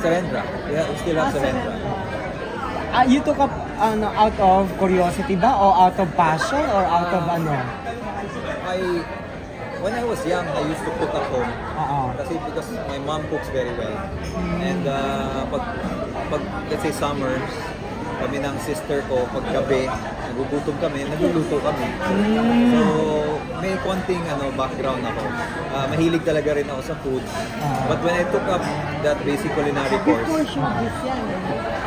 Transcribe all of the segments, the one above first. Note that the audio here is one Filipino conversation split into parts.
Serendra. Yeah, we still have Serendra. You took up out of curiosity ba? O out of passion? Or out of ano? When I was young, I used to cook at home. Kasi because my mom cooks very well. And pag let's say summers, kami ng sister ko, pag gabi, nagugutom kami, nagluluto kami. So, may konting background ako. Mahilig talaga rin ako sa food. But when I took up that basic culinary course,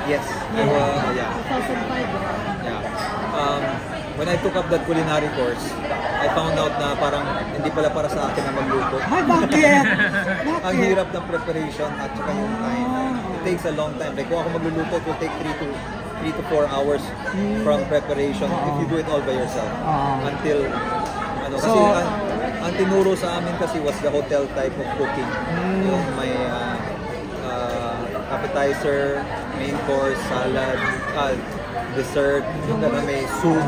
yes, yeah. 2005. Yeah. When I took up that culinary course, I found out na parang hindi pala para sa akin na magluto. Ay, bakit? Ang hirap ng preparation at saka yung time. It takes a long time. Like kung ako magluluto, it will take 3 to 4 hours from preparation if you do it all by yourself. Until, kasi ang tinuro sa amin kasi was the hotel type of cooking. Yung may appetizer, main course, salad, dessert, yung may soup,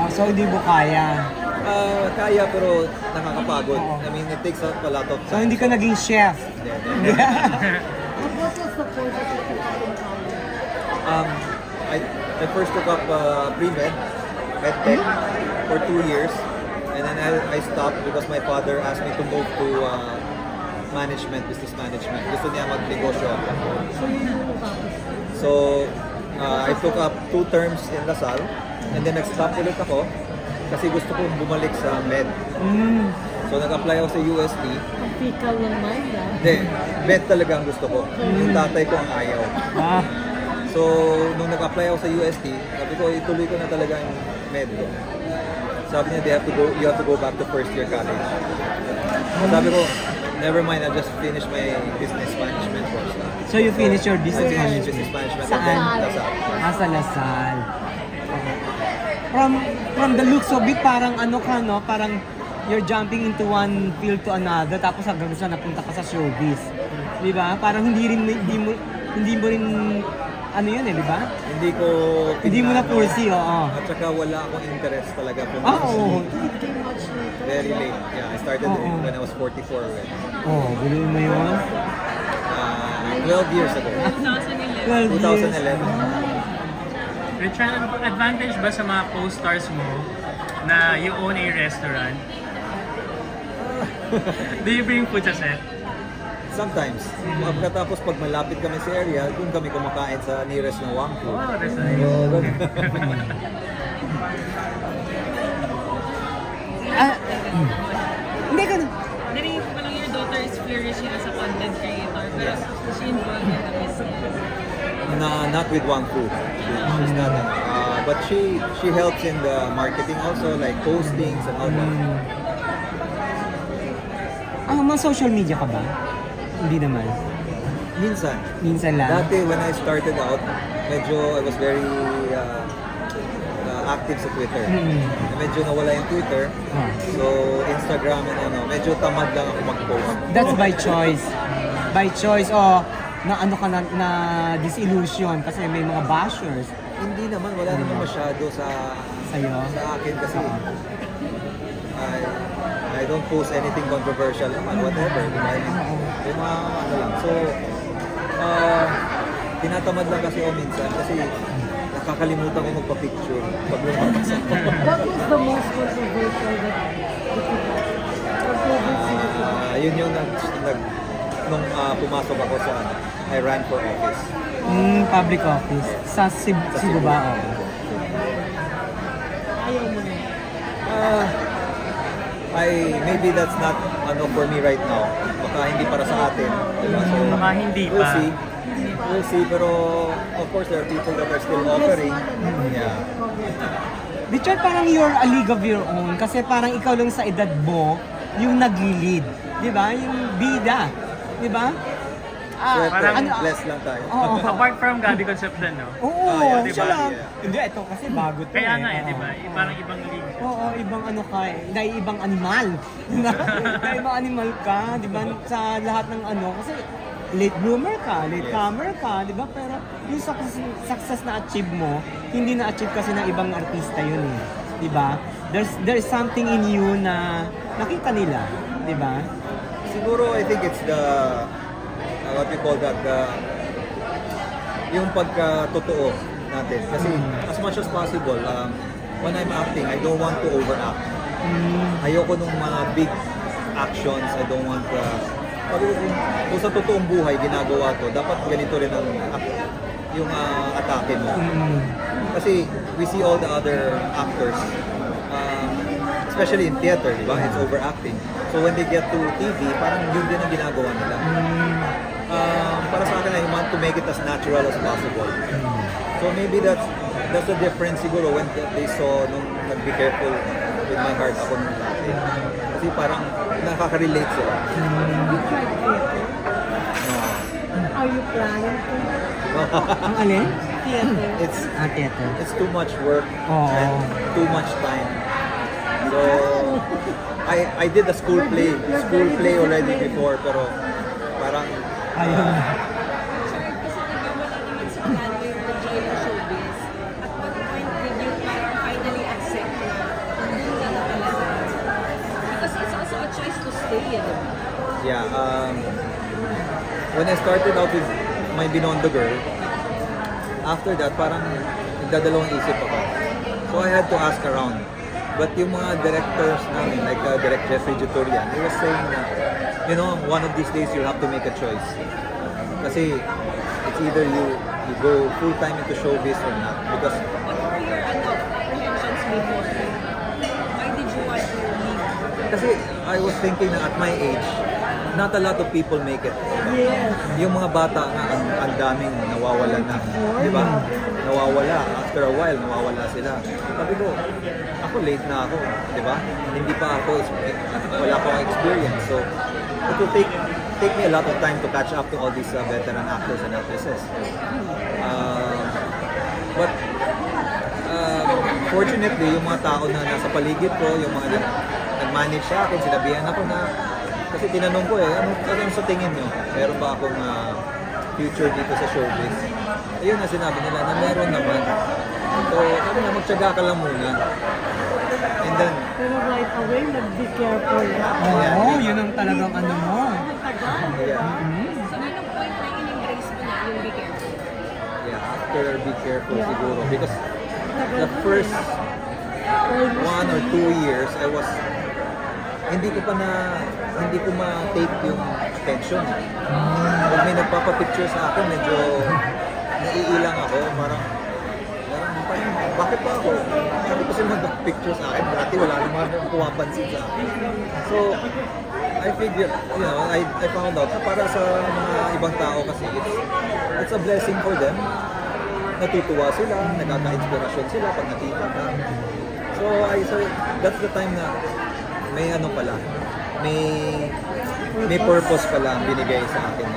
so hindi mo kaya? Kaya pero nakakapagod. I mean, it takes up a lot of time. So hindi ka naging chef? I first took up pre-med, medtech for 2 years, and then I stopped because my father asked me to move to management, business management. Gusto niya magnegosyo ako. So, I took up 2 terms in Lasal, and then nag-stop ulit ako kasi gusto kong bumalik sa med. So, nag-apply ako sa UST. Typical ng mind, Hindi, med talaga ang gusto ko. Yung tatay ko ang ayaw. So, nung nag-apply ako sa UST, sabi ko, ituloy ko na talaga yung med ko. Sabi niya, you have to go back to first year college. So, sabi ko, never mind, I'll just finish my business management course. So you finish your business management? Business management. Saan? Sa Lasal. From the looks of it, parang parang you're jumping into one field to another, tapos hanggang sa napunta ka sa showbiz. Di ba? Parang hindi mo rin yun di ba? Hindi mo na pursue, At saka wala akong interest talaga pumunta. Very late. Yeah, I started when I was 44 already. Guloy mo yun? 12 years ago. 2011. Richard, advantage ba sa mga co-stars mo na you own a restaurant? Do you bring food sa set? Sometimes. Pagkatapos pag malapit kami sa area, doon kami kumakain sa nearest na Wangfu. Oh, that's nice. Hindi ka na. Narinig ko lang your daughter is flourishing as a content creator, pero is she involved in the business? Not with Wangfu. She's not. But she helps in the marketing also, like postings and all that. Mga social media ka ba? Hindi naman. Minsan lang. Dati when I started out, medyo I was very active sa Twitter. Medyo nawala yung Twitter. So Instagram and medyo tamad lang ako mag-post. That's by choice. By choice na disillusion kasi may mga bashers. Hindi naman, wala naman masyado sa akin kasi I don't post anything controversial naman, whatever. Yung mga lang. So, tinatamad lang kasi minsan kasi nakakalimutan ko magpa-picture pag lumabas ako. What was the most controversial that yun yung nung pumasok ako sa I ran for office. Public office. Sa Cebu ba? Ayaw mo na. Maybe that's not for me right now. Baka hindi para sa atin. Diba? So, baka hindi pa. We'll see. Pero of course there are people that are still offering. Yeah. Richard, parang you're a league of your own kasi parang ikaw lang sa edad mo yung nag-lead. Di ba? Yung bida. Di ba? Less lang tayo. Apart from Gabby Concepcion, no? Oo, diba? siya lang. Hindi, ito kasi bago to. Kaya nga di ba? Parang ibang league. Oo, ibang dahil ibang animal. Dahil ibang animal ka, di ba? Sa lahat ng kasi late bloomer ka, late comer ka, di ba? Pero yung success na achieve mo, hindi na-achieve kasi ng ibang artista yun di ba? There's something in you na nakita nila, di ba? Siguro, I think it's the what you call that, yung pagka-totoo natin. Kasi as much as possible, when I'm acting, I don't want to overact. Ayoko nung mga big actions, I don't want kung sa totoong buhay ginagawa to, dapat ganito rin ang yung atake mo. Kasi we see all the other actors, especially in theater, di ba? It's overacting. So when they get to TV, parang yun din ang ginagawa nila. Para sa akin, I want to make it as natural as possible. So maybe that's the difference siguro when they saw nung nag-Be Careful with My Heart ako nung dati. Kasi parang nakaka-relate sila. Are you planning to? Ang alin? Theater. Theater. It's too much work and too much time. So I did a school play already before, pero parang Ayun. Sir, kasi nagkawala naman sa plan ko yung mag-join ng showbiz. At what point did you finally accept na nandun ka na talaga? Because it's also a choice to stay, di ba? yeah, when I started out with My Binondo Girl, after that parang nagdadalawang isip ako. So I had to ask around. But yung mga directors namin, like Direct Jeffrey Juturian, he was saying na, you know, one of these days you'll have to make a choice. Kasi it's either you go full-time into showbiz or not. Because What were your apprehensions before? Why did you want to leave? kasi I was thinking na at my age, not a lot of people make it. Yes. Yung mga bata nga, ang daming nawawala na. Di ba? Nawawala. After a while, nawawala sila. Sabi ko, ako late na ako. Di ba? Hindi pa ako, wala pa akong experience. So, it will take me a lot of time to catch up to all these veteran actors and actresses. But, fortunately, yung mga tao na nasa paligid ko, yung mga nag-manage sa akin, sinabihan ako na, kasi tinanong ko ano sa tingin nyo? Meron ba akong future dito sa showbiz? Ayun na sinabi nila na meron naman. So, sabi na, magtyaga ka lang muna. And then, Pero right away, nag-be careful. Oo, yun ang talagang ano mo. yeah, So, anong point na in-embrace mo na yung be careful? yeah, after Be Careful siguro. Because the first 1 or 2 years, hindi ko ma-take yung attention. Pag may nagpapapicture sa akin, medyo naiilang ako. Parang bakit ba ako? Sabi ko sila nagpapicture sa akin, dati wala naman akong pumapansin sa akin. So, I figured, I found out na para sa mga ibang tao kasi it's a blessing for them. Natutuwa sila, nagkaka-inspirasyon sila pag nakita ka. So, that's the time na may pala, may purpose pala ang binigay sa akin.